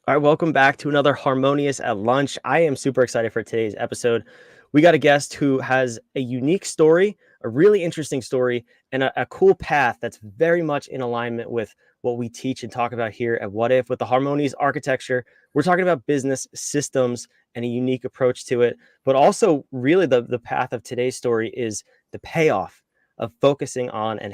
All right, welcome back to another Harmonious at Lunch. I am super excited for today's episode. We got a guest who has a unique story, a really interesting story, and a cool path that's very much in alignment with what we teach and talk about here at Whadif with the Harmonious architecture. We're talking about business systems and a unique approach to it, but also really the path of today's story is the payoff of focusing on and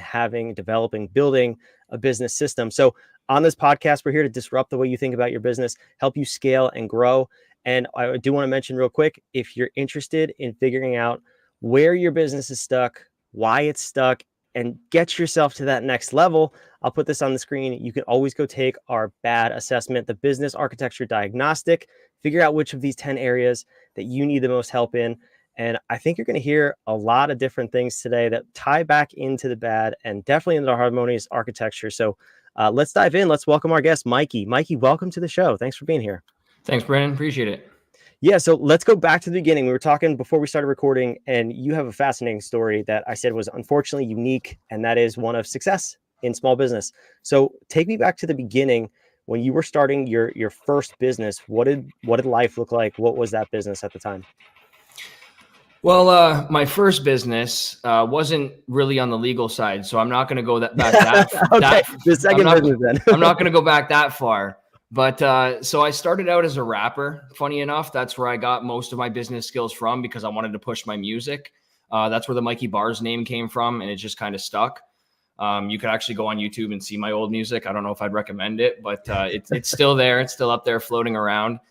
developing, building a business system. So on this podcast, we're here to disrupt the way you think about your business, help you scale and grow. And I do want to mention real quick, if you're interested in figuring out where your business is stuck, why it's stuck, and get yourself to that next level, I'll put this on the screen. You can always go take our BAD assessment, the business architecture diagnostic, figure out which of these 10 areas that you need the most help in. And I think you're going to hear a lot of different things today that tie back into the BAD and definitely into the harmonious architecture. So let's dive in. Let's welcome our guest, Mikey. Mikey, welcome to the show. Thanks for being here. Thanks, Brandon. Appreciate it. Yeah, so let's go back to the beginning. We were talking before we started recording, and you have a fascinating story that I said was unfortunately unique, and that is one of success in small business. So take me back to the beginning when you were starting your first business. What did life look like? What was that business at the time? Well, my first business wasn't really on the legal side, so I'm not going to go back that. Okay, the second business then. I'm not going to go back that far. But so I started out as a rapper. Funny enough, that's where I got most of my business skills from because I wanted to push my music. That's where the Mikey Bars name came from, and it just kind of stuck. You could actually go on YouTube and see my old music. I don't know if I'd recommend it, but it's still there. It's still up there floating around.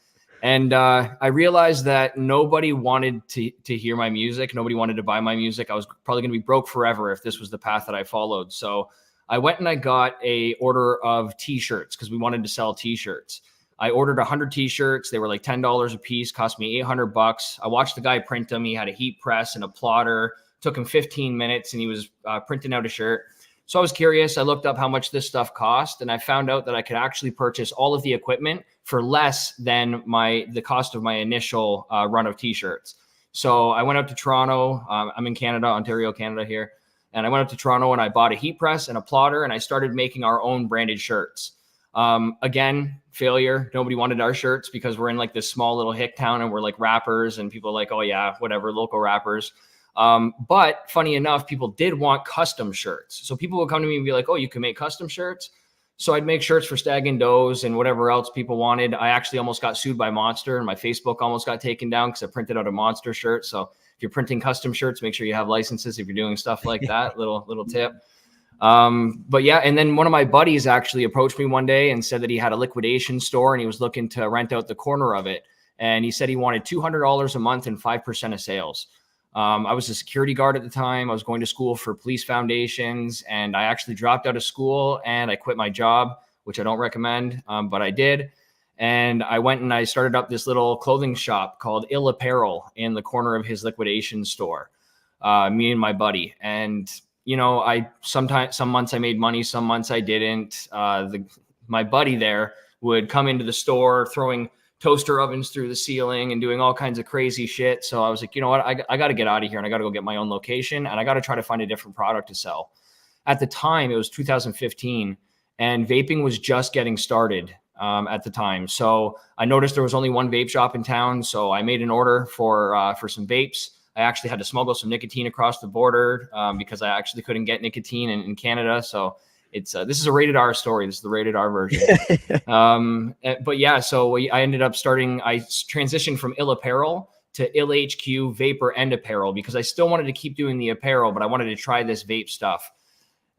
And I realized that nobody wanted to hear my music. Nobody wanted to buy my music. I was probably going to be broke forever if this was the path that I followed. So I went and I got a order of t-shirts because we wanted to sell t-shirts. I ordered 100 t-shirts. They were like $10 a piece, cost me $800. I watched the guy print them. He had a heat press and a plotter. Took him 15 minutes and he was printing out a shirt. So I was curious. I looked up how much this stuff cost, and I found out that I could actually purchase all of the equipment for less than the cost of my initial run of t-shirts. So I went up to Toronto. I'm in Canada, Ontario, Canada here. And I went up to Toronto and I bought a heat press and a plotter, and I started making our own branded shirts. Again, failure. Nobody wanted our shirts because we're in like this small little hick town and we're like rappers, and people are like, oh yeah, whatever, local rappers. But funny enough, people did want custom shirts. So people would come to me and be like, oh, you can make custom shirts. So I'd make shirts for Stag and Does and whatever else people wanted. I actually almost got sued by Monster, and my Facebook almost got taken down because I printed out a Monster shirt. So if you're printing custom shirts, make sure you have licenses if you're doing stuff like that. Little tip. But yeah, and then one of my buddies actually approached me one day and said that he had a liquidation store and he was looking to rent out the corner of it. And he said he wanted $200 a month and 5% of sales. I was a security guard at the time. I was going to school for police foundations, and I actually dropped out of school and I quit my job, which I don't recommend, but I did. And I went and I started up this little clothing shop called Ill Apparel in the corner of his liquidation store, me and my buddy. And, you know, some months I made money, some months I didn't. My buddy there would come into the store throwing toaster ovens through the ceiling and doing all kinds of crazy shit. So I was like, you know what, I got to get out of here and I got to go get my own location and I got to try to find a different product to sell. At the time, it was 2015 and vaping was just getting started at the time. So I noticed there was only one vape shop in town. So I made an order for some vapes. I actually had to smuggle some nicotine across the border because I actually couldn't get nicotine in Canada. So this is a rated R story. This is the rated R version. But yeah, so I ended up I transitioned from Ill Apparel to Ill HQ Vapor and Apparel because I still wanted to keep doing the apparel, but I wanted to try this vape stuff.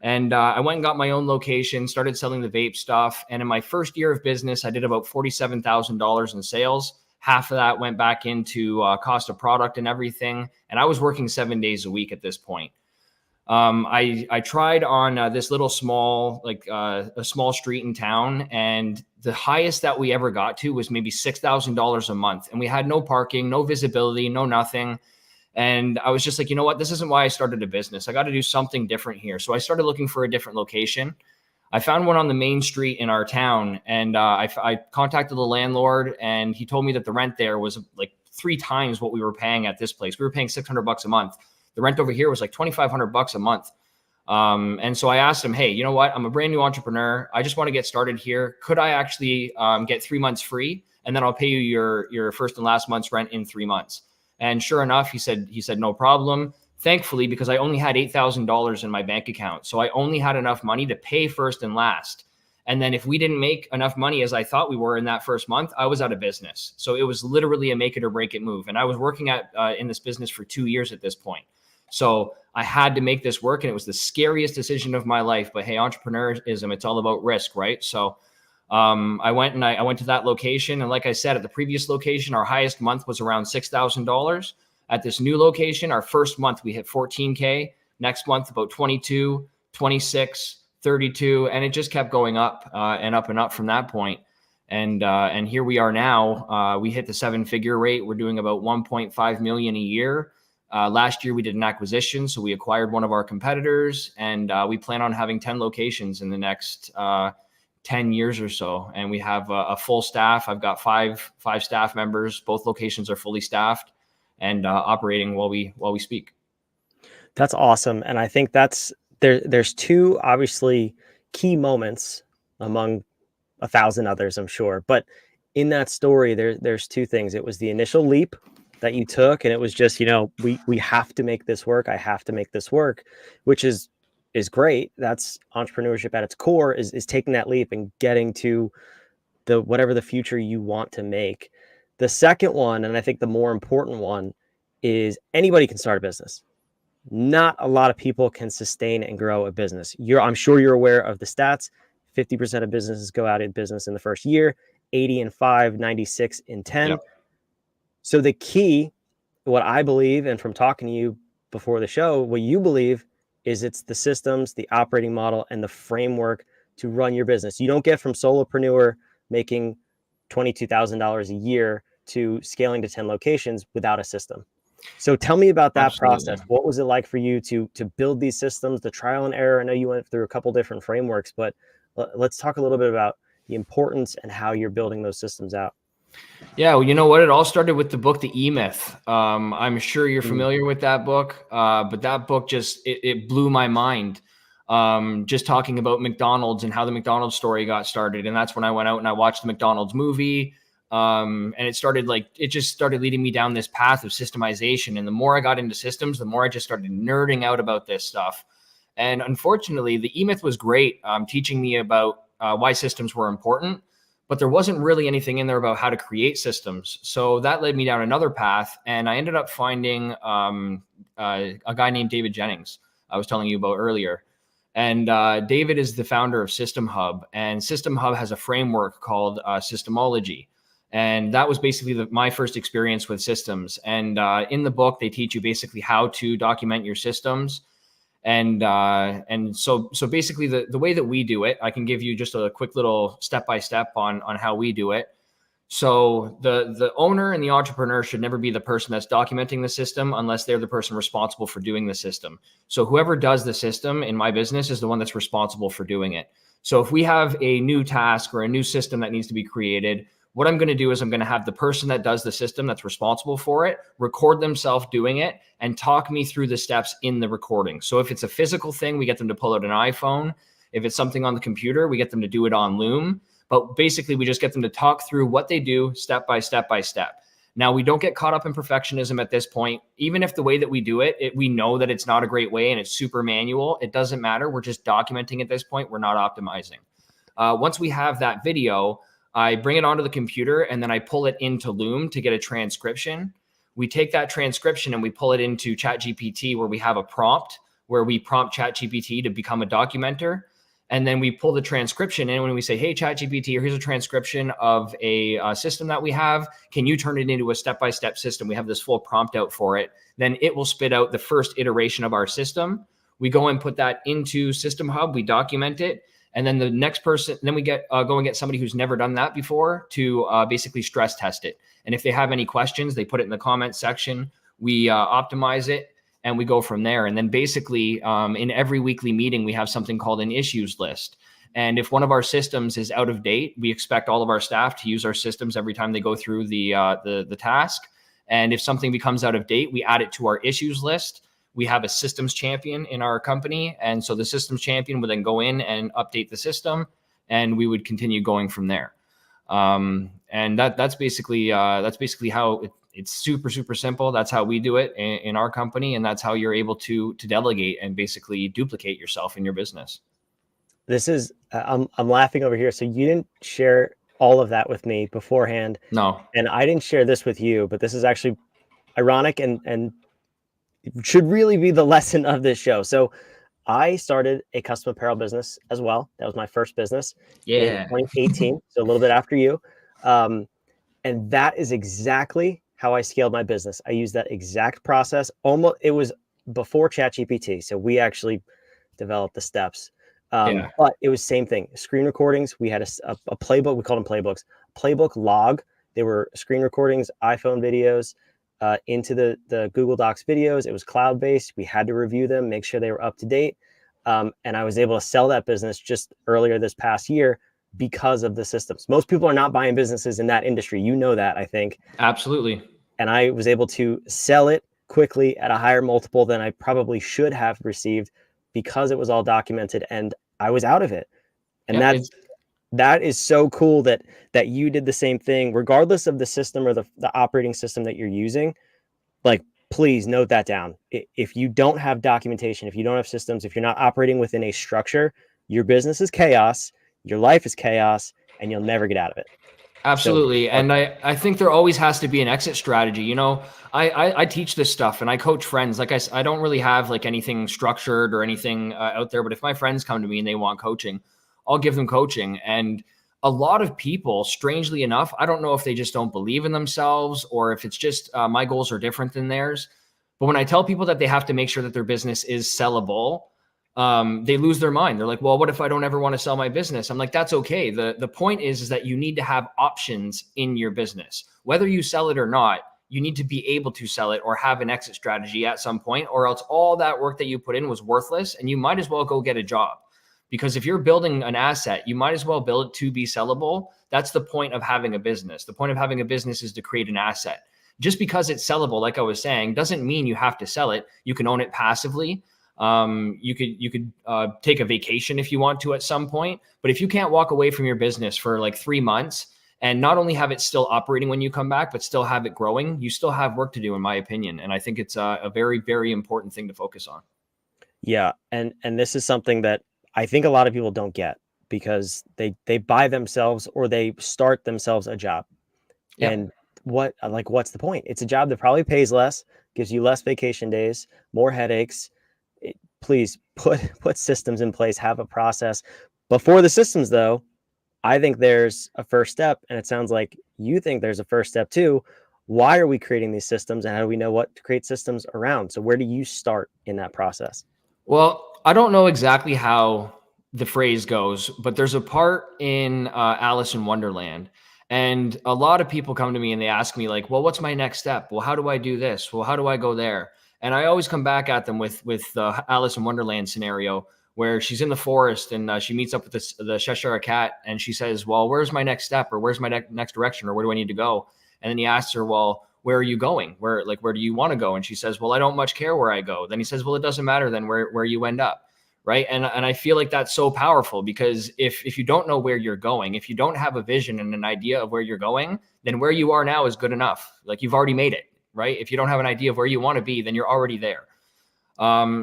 And I went and got my own location, started selling the vape stuff. And in my first year of business, I did about $47,000 in sales. Half of that went back into cost of product and everything. And I was working 7 days a week at this point. I tried on this little small, a small street in town, and the highest that we ever got to was maybe $6,000 a month. And we had no parking, no visibility, no nothing. And I was just like, you know what, this isn't why I started a business. I got to do something different here. So I started looking for a different location. I found one on the main street in our town, and I contacted the landlord, and he told me that the rent there was like 3 times what we were paying at this place. We were paying $600 a month. The rent over here was like $2,500 a month. And so I asked him, hey, you know what? I'm a brand new entrepreneur. I just want to get started here. Could I actually get 3 months free? And then I'll pay you your first and last month's rent in 3 months. And sure enough, he said, no problem. Thankfully, because I only had $8,000 in my bank account. So I only had enough money to pay first and last. And then if we didn't make enough money as I thought we were in that first month, I was out of business. So it was literally a make it or break it move. And I was working in this business for 2 years at this point. So I had to make this work, and it was the scariest decision of my life. But hey, entrepreneurism, it's all about risk, right? So I went to that location. And like I said, at the previous location, our highest month was around $6,000. At this new location, our first month, we hit 14K. Next month, about 22, 26, 32. And it just kept going up and up and up from that point. And here we are now. We hit the 7-figure rate. We're doing about 1.5 million a year. Last year, we did an acquisition. So we acquired one of our competitors, and we plan on having 10 locations in the next 10 years or so. And we have a full staff. I've got five staff members. Both locations are fully staffed and operating while we speak. That's awesome. And I think there's two obviously key moments among 1,000 others, I'm sure. But in that story, there's two things. It was the initial leap that you took, and it was just, we have to make this work. I have to make this work, which is great. That's entrepreneurship at its core, is taking that leap and getting to whatever the future you want to make. The second one, and I think the more important one, is anybody can start a business. Not a lot of people can sustain and grow a business. I'm sure you're aware of the stats. 50% of businesses go out of business in the first year, 80 in 5, 96 in 10. Yep. So the key, what I believe, and from talking to you before the show, what you believe is it's the systems, the operating model, and the framework to run your business. You don't get from solopreneur making $22,000 a year to scaling to 10 locations without a system. So tell me about that process. What was it like for you to build these systems, the trial and error? I know you went through a couple different frameworks, but let's talk a little bit about the importance and how you're building those systems out. Yeah, well, you know what? It all started with the book, The E-Myth. I'm sure you're familiar with that book, but that book just, it blew my mind. Just talking about McDonald's and how the McDonald's story got started. And that's when I went out and I watched the McDonald's movie. And it just started leading me down this path of systemization. And the more I got into systems, the more I just started nerding out about this stuff. And unfortunately, the E-Myth was great, teaching me about why systems were important, but there wasn't really anything in there about how to create systems. So that led me down another path. And I ended up finding a guy named David Jennings, I was telling you about earlier. And David is the founder of System Hub. And System Hub has a framework called Systemology. And that was basically my first experience with systems. And in the book, they teach you basically how to document your systems. And so basically the way that we do it, I can give you just a quick little step-by-step on how we do it. So the owner and the entrepreneur should never be the person that's documenting the system unless they're the person responsible for doing the system. So whoever does the system in my business is the one that's responsible for doing it. So if we have a new task or a new system that needs to be created, what I'm going to do is I'm going to have the person that does the system that's responsible for it record themselves doing it and talk me through the steps in the recording. So if it's a physical thing, we get them to pull out an iPhone. If it's something on the computer, we get them to do it on Loom. But basically, we just get them to talk through what they do step by step by step. Now, we don't get caught up in perfectionism at this point. Even if the way that we do it, we know that it's not a great way and it's super manual. It doesn't matter. We're just documenting at this point. We're not optimizing. Once we have that video, I bring it onto the computer and then I pull it into Loom to get a transcription. We take that transcription and we pull it into ChatGPT, where we have a prompt where we prompt ChatGPT to become a documenter. And then we pull the transcription in when we say, hey, ChatGPT, here's a transcription of a system that we have. Can you turn it into a step-by-step system? We have this full prompt out for it. Then it will spit out the first iteration of our system. We go and put that into System Hub. We document it. And then the next person, then we go and get somebody who's never done that before to basically stress test it. And if they have any questions, they put it in the comment section. We optimize it and we go from there. And then basically in every weekly meeting, we have something called an issues list. And if one of our systems is out of date, we expect all of our staff to use our systems every time they go through the task. And if something becomes out of date, we add it to our issues list. we have a systems champion in our company. And so the systems champion would then go in and update the system, and we would continue going from there. And that's basically how it's super, super simple. That's how we do it in our company. And that's how you're able to delegate and basically duplicate yourself in your business. This is, I'm laughing over here. So you didn't share all of that with me beforehand. No. And I didn't share this with you, but this is actually ironic and should really be the lesson of this show. So I started a custom apparel business as well. That was my first business in 2018. So a little bit after you. And that is exactly how I scaled my business. I used that exact process. Almost, it was before ChatGPT. So we actually developed the steps. But it was same thing. Screen recordings. We had a playbook. We called them playbooks. Playbook log. They were screen recordings, iPhone videos, into the Google Docs videos. It was cloud-based. We had to review them, make sure they were up to date. And I was able to sell that business just earlier this past year because of the systems. Most people are not buying businesses in that industry. You know that, I think. Absolutely. And I was able to sell it quickly at a higher multiple than I probably should have received because it was all documented and I was out of it. And that is so cool that you did the same thing, regardless of the system or the operating system that you're using. Like, please note that down. If you don't have documentation, if you don't have systems, if you're not operating within a structure, your business is chaos, your life is chaos, and you'll never get out of it. Absolutely. So, and I think there always has to be an exit strategy. You know, I teach this stuff and I coach friends. Like I don't really have like anything structured or anything out there, but if my friends come to me and they want coaching, I'll give them coaching. And a lot of people, strangely enough, I don't know if they just don't believe in themselves or if it's just my goals are different than theirs. But when I tell people that they have to make sure that their business is sellable, they lose their mind. They're like, well, what if I don't ever want to sell my business? I'm like, that's okay. The point is that you need to have options in your business. Whether you sell it or not, you need to be able to sell it or have an exit strategy at some point, or else all that work that you put in was worthless and you might as well go get a job. Because if you're building an asset, you might as well build it to be sellable. That's the point of having a business. The point of having a business is to create an asset. Just because it's sellable, like I was saying, doesn't mean you have to sell it. You can own it passively. You could take a vacation if you want to at some point, but if you can't walk away from your business for like 3 months and not only have it still operating when you come back, but still have it growing, you still have work to do, in my opinion. And I think it's a very, very important thing to focus on. Yeah. And this is something that I think a lot of people don't get because they buy themselves or they start themselves a job. Yeah. And what's the point? It's a job that probably pays less, gives you less vacation days, more headaches. Please put systems in place, have a process. Before the systems, though, I think there's a first step, and it sounds like you think there's a first step too. Why are we creating these systems, and how do we know what to create systems around? So where do you start in that process? Well, I don't know exactly how the phrase goes, but there's a part in Alice in Wonderland. And a lot of people come to me and they ask me like, well, what's my next step? Well, how do I do this? Well, how do I go there? And I always come back at them with the Alice in Wonderland scenario where she's in the forest and she meets up with the Cheshire Cat and she says, well, where's my next step or where's my next direction or where do I need to go? And then he asks her, well, where are you going? Where do you want to go? And she says, well, I don't much care where I go. Then he says, well, it doesn't matter then where you end up. Right. And I feel like that's so powerful because if you don't know where you're going, if you don't have a vision and an idea of where you're going, then where you are now is good enough. Like you've already made it. Right. If you don't have an idea of where you want to be, then you're already there.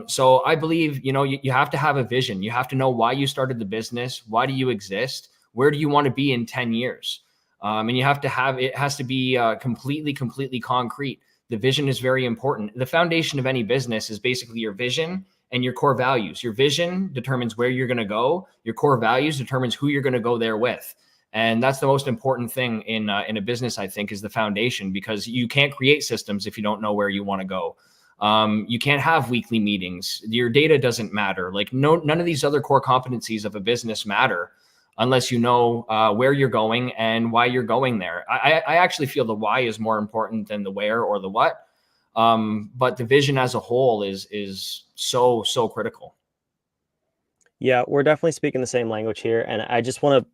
So I believe, you have to have a vision. You have to know why you started the business. Why do you exist? Where do you want to be in 10 years? And it has to be completely concrete. The vision is very important. The foundation of any business is basically your vision and your core values. Your vision determines where you're going to go. Your core values determines who you're going to go there with. And that's the most important thing in a business, I think, is the foundation, because you can't create systems if you don't know where you want to go. You can't have weekly meetings. Your data doesn't matter. Like none of these other core competencies of a business matter unless you know where you're going and why you're going there. I actually feel the why is more important than the where or the what. But the vision as a whole is so critical. Yeah, we're definitely speaking the same language here. And I just want to,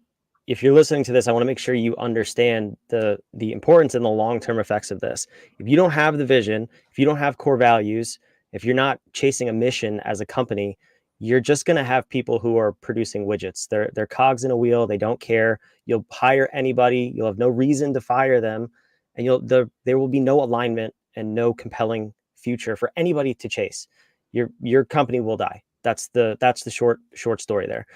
if you're listening to this, I want to make sure you understand the importance and the long-term effects of this. If you don't have the vision, if you don't have core values, If you're not chasing a mission as a company, you're just going to have people who are producing widgets. They're cogs in a wheel. They don't care. You'll hire anybody. You'll have no reason to fire them, and there will be no alignment and no compelling future for anybody to chase. Your company will die. That's the short story there.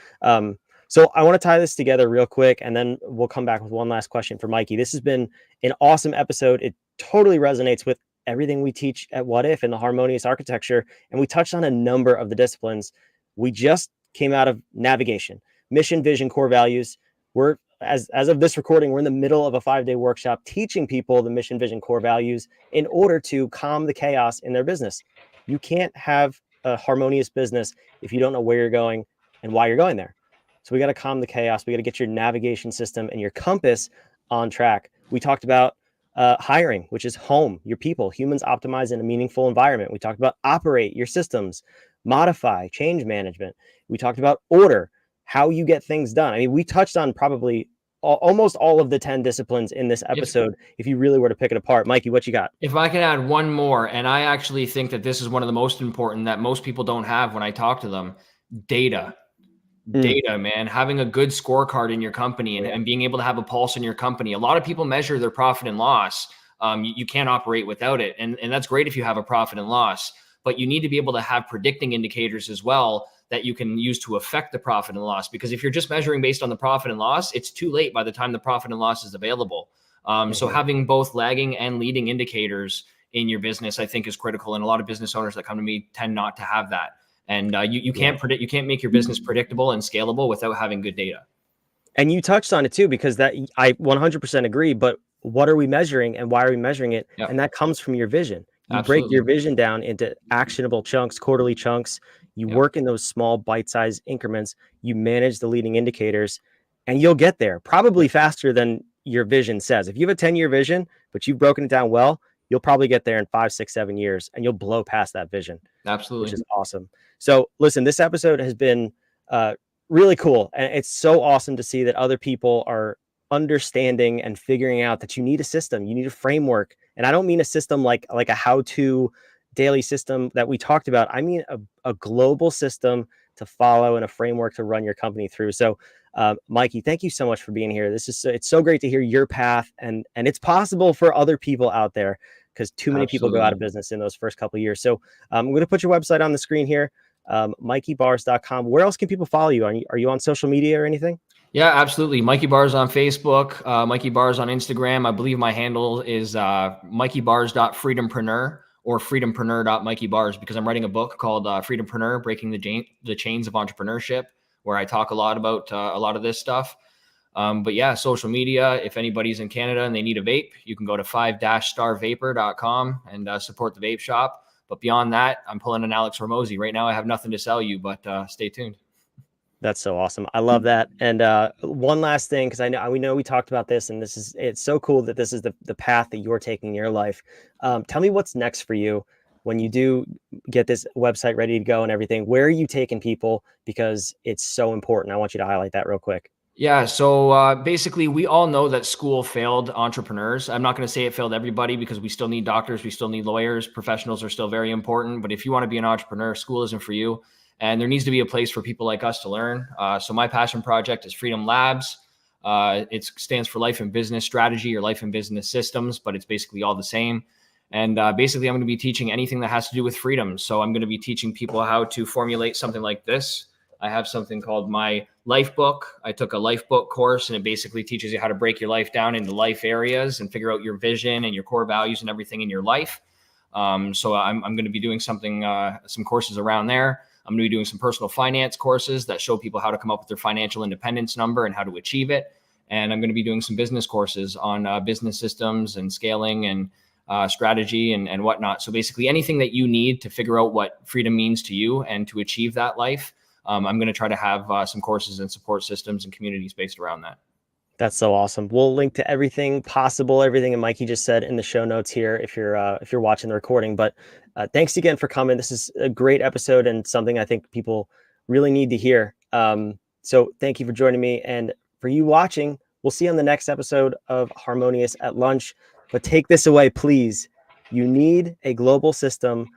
So I want to tie this together real quick, and then we'll come back with one last question for Mikey. This has been an awesome episode. It totally resonates with everything we teach at Whadif in the harmonious architecture, and we touched on a number of the disciplines. We just came out of navigation, mission, vision, core values. We're as of this recording, we're in the middle of a 5-day workshop teaching people the mission, vision, core values in order to calm the chaos in their business. You can't have a harmonious business if you don't know where you're going and why you're going there. So we got to calm the chaos. We got to get your navigation system and your compass on track. We talked about hiring, which is home, your people, humans optimize in a meaningful environment. We talked about operate your systems, modify, change management. We talked about order, how you get things done. I mean, we touched on probably almost all of the 10 disciplines in this episode. If you really were to pick it apart, Mikey, what you got? If I can add one more, and I actually think that this is one of the most important that most people don't have when I talk to them, data. Data, man, having a good scorecard in your company and being able to have a pulse in your company. A lot of people measure their profit and loss. You can't operate without it. And that's great if you have a profit and loss, but you need to be able to have predicting indicators as well that you can use to affect the profit and loss. Because if you're just measuring based on the profit and loss, it's too late by the time the profit and loss is available. So having both lagging and leading indicators in your business, I think is critical. And a lot of business owners that come to me tend not to have that. And you can't predict, you can't make your business predictable and scalable without having good data. And you touched on it too, because that I 100% agree. But what are we measuring and why are we measuring it? Yep. And that comes from your vision. You Absolutely. break your vision down into actionable chunks, quarterly chunks. You work in those small bite-sized increments. You manage the leading indicators, and you'll get there probably faster than your vision says. If you have a 10-year vision, but you've broken it down well, you'll probably get there in 5, 6, 7 years, and you'll blow past that vision. Absolutely. Which is awesome. So listen, this episode has been really cool. And it's so awesome to see that other people are understanding and figuring out that you need a system, you need a framework. And I don't mean a system like a how-to daily system that we talked about. I mean a global system to follow and a framework to run your company through. So Mikey, thank you so much for being here. It's so great to hear your path, and it's possible for other people out there, because too many people go out of business in those first couple of years. So I'm going to put your website on the screen here, MikeyBars.com. Where else can people follow you? Are you on social media or anything? Yeah, absolutely. Mikey Bars on Facebook, Mikey Bars on Instagram. I believe my handle is MikeyBars.freedompreneur or freedompreneur.MikeyBars, because I'm writing a book called Freedompreneur, Breaking the Chains of Entrepreneurship, where I talk a lot about a lot of this stuff. But yeah, social media, if anybody's in Canada and they need a vape, you can go to 5-starvapor.com and support the vape shop. But beyond that, I'm pulling an Alex Hormozy. Right now, I have nothing to sell you, but stay tuned. That's so awesome. I love that. And one last thing, because we know we talked about this, and it's so cool that this is the path that you're taking in your life. Tell me what's next for you when you do get this website ready to go and everything. Where are you taking people? Because it's so important. I want you to highlight that real quick. Yeah. So basically, we all know that school failed entrepreneurs. I'm not going to say it failed everybody, because we still need doctors. We still need lawyers. Professionals are still very important. But if you want to be an entrepreneur, school isn't for you. And there needs to be a place for people like us to learn. So my passion project is Freedom Labs. It stands for Life and Business Strategy or Life and Business Systems, but it's basically all the same. And basically, I'm going to be teaching anything that has to do with freedom. So I'm going to be teaching people how to formulate something like this. I have something called my life book. I took a life book course, and it basically teaches you how to break your life down into life areas and figure out your vision and your core values and everything in your life. So I'm going to be doing some courses around there. I'm going to be doing some personal finance courses that show people how to come up with their financial independence number and how to achieve it. And I'm going to be doing some business courses on business systems and scaling and strategy and whatnot. So basically anything that you need to figure out what freedom means to you and to achieve that life, I'm going to try to have some courses and support systems and communities based around that. That's so awesome. We'll link to everything possible, everything that Mikey just said in the show notes here if you're watching the recording. But thanks again for coming. This is a great episode and something I think people really need to hear. So thank you for joining me. And for you watching, we'll see you on the next episode of Harmonious at Lunch. But take this away, please. You need a global system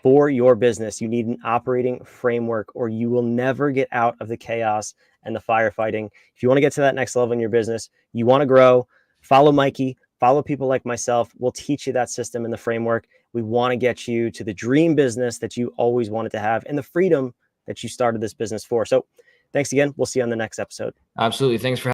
for your business, you need an operating framework, or you will never get out of the chaos and the firefighting. If you want to get to that next level in your business, you want to grow, follow Mikey, follow people like myself. We'll teach you that system and the framework. We want to get you to the dream business that you always wanted to have and the freedom that you started this business for. So thanks again. We'll see you on the next episode. Absolutely. Thanks for